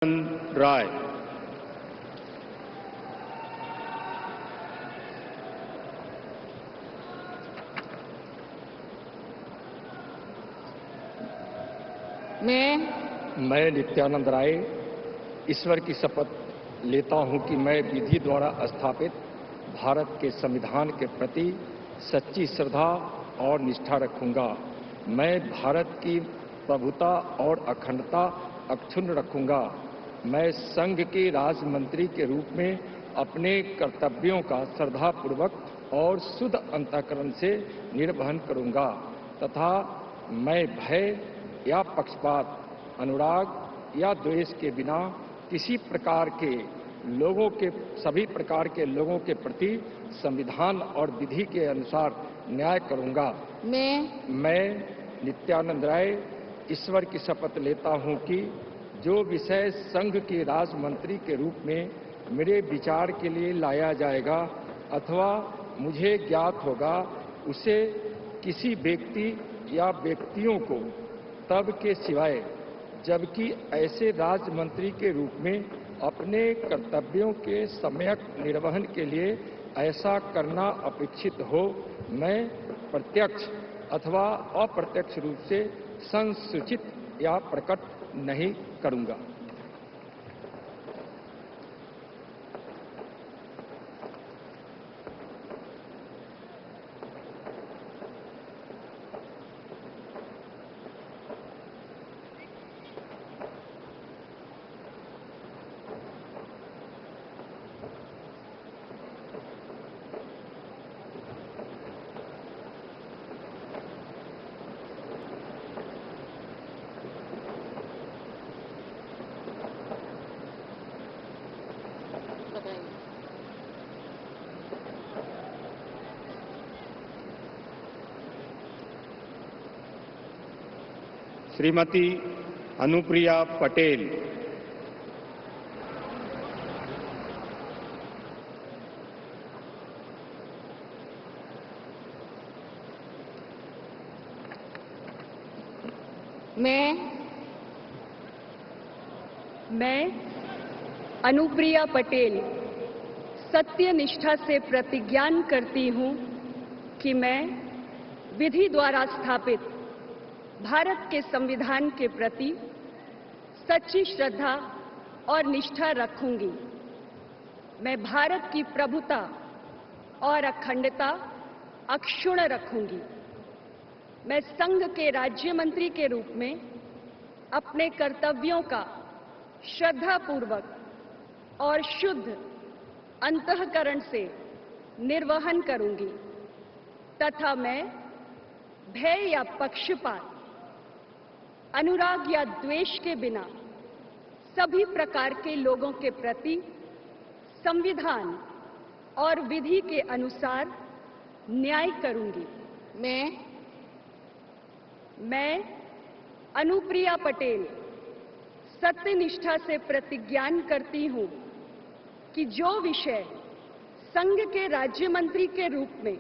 राय। मैं नित्यानंद राय ईश्वर की शपथ लेता हूं कि मैं विधि द्वारा स्थापित भारत के संविधान के प्रति सच्ची श्रद्धा और निष्ठा रखूंगा। मैं भारत की प्रभुता और अखंडता अक्षुण्ण रखूंगा। मैं संघ के राज्य मंत्री के रूप में अपने कर्तव्यों का श्रद्धापूर्वक और शुद्ध अंतःकरण से निर्वहन करूंगा तथा मैं भय या पक्षपात, अनुराग या द्वेष के बिना किसी प्रकार के सभी प्रकार के लोगों के प्रति संविधान और विधि के अनुसार न्याय करूंगा। मैं नित्यानंद राय ईश्वर की शपथ लेता हूं कि जो विषय संघ के राज्य मंत्री के रूप में मेरे विचार के लिए लाया जाएगा अथवा मुझे ज्ञात होगा, उसे किसी व्यक्ति या व्यक्तियों को तब के सिवाय जबकि ऐसे राज्य मंत्री के रूप में अपने कर्तव्यों के सम्यक निर्वहन के लिए ऐसा करना अपेक्षित हो, मैं प्रत्यक्ष अथवा अप्रत्यक्ष रूप से संसूचित या प्रकट नहीं करूंगा। श्रीमती अनुप्रिया पटेल। मैं अनुप्रिया पटेल सत्य निष्ठा से प्रतिज्ञान करती हूं कि मैं विधि द्वारा स्थापित भारत के संविधान के प्रति सच्ची श्रद्धा और निष्ठा रखूंगी। मैं भारत की प्रभुता और अखंडता अक्षुण्ण रखूंगी। मैं संघ के राज्य मंत्री के रूप में अपने कर्तव्यों का श्रद्धापूर्वक और शुद्ध अंतःकरण से निर्वहन करूंगी तथा मैं भय या पक्षपात, अनुराग या द्वेष के बिना सभी प्रकार के लोगों के प्रति संविधान और विधि के अनुसार न्याय करूंगी। मैं अनुप्रिया पटेल सत्यनिष्ठा से प्रतिज्ञान करती हूं कि जो विषय संघ के राज्य मंत्री के रूप में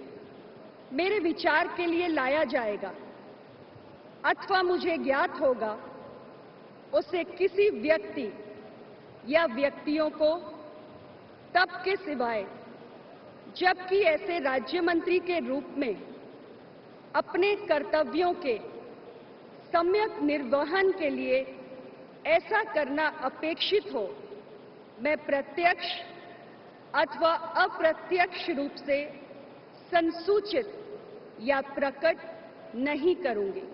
मेरे विचार के लिए लाया जाएगा अथवा मुझे ज्ञात होगा, उसे किसी व्यक्ति या व्यक्तियों को तब के सिवाय जबकि ऐसे राज्य मंत्री के रूप में अपने कर्तव्यों के सम्यक निर्वहन के लिए ऐसा करना अपेक्षित हो, मैं प्रत्यक्ष अथवा अप्रत्यक्ष रूप से संसूचित या प्रकट नहीं करूंगी।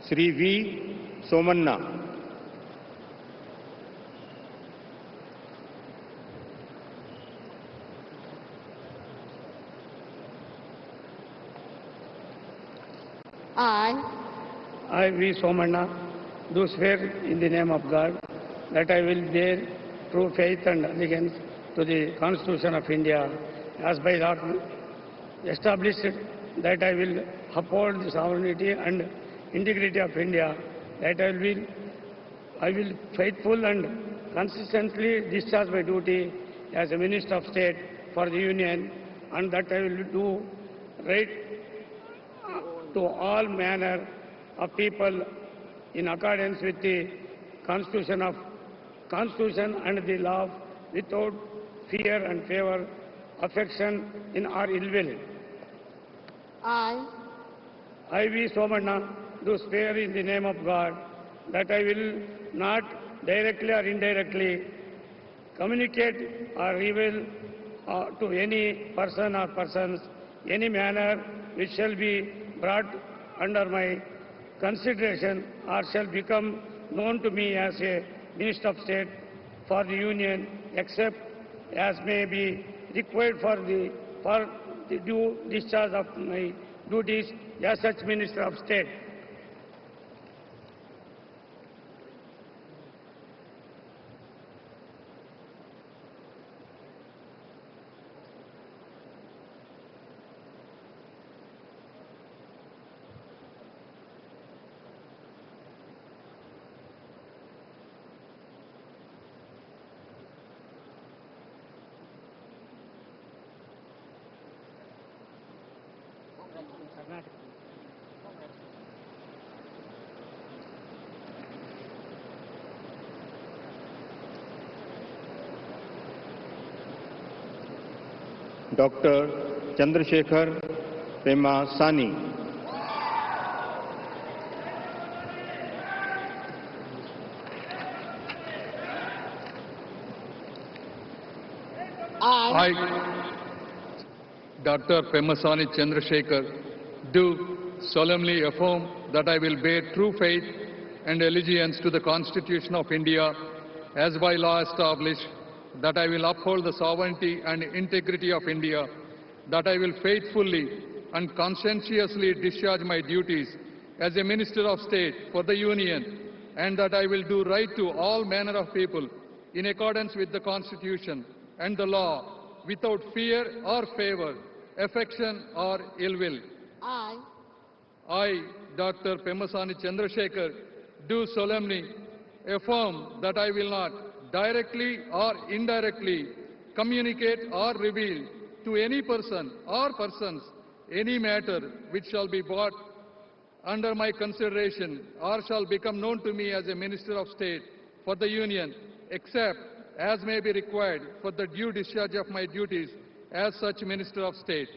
Shri V Somanna. I, I, V. Somanna, do swear in the name of God that I will bear true faith and allegiance to the Constitution of India as by law established, that I will uphold the sovereignty and integrity of India, that I will faithful and consistently discharge my duty as a Minister of State for the Union, and that I will do right to all manner of people in accordance with the Constitution and the law, without fear and favor, affection in or ill will. I, I.V. Somanna, do swear in the name of God that I will not directly or indirectly communicate or reveal to any person or persons any manner which shall be brought under my consideration or shall become known to me as a Minister of State for the Union, except as may be required for the due discharge of my duties as such Minister of State. Dr. Chandrasekhar Pemasani. I, Dr. Pemasani Chandrasekhar, do solemnly affirm that I will bear true faith and allegiance to the Constitution of India as by law established, that I will uphold the sovereignty and integrity of India, that I will faithfully and conscientiously discharge my duties as a Minister of State for the Union, and that I will do right to all manner of people in accordance with the Constitution and the law, without fear or favor, affection or ill will. I, Dr. Pemasani Chandrasekhar, do solemnly affirm that I will not directly or indirectly communicate or reveal to any person or persons any matter which shall be brought under my consideration or shall become known to me as a Minister of State for the Union, except as may be required for the due discharge of my duties as such Minister of State.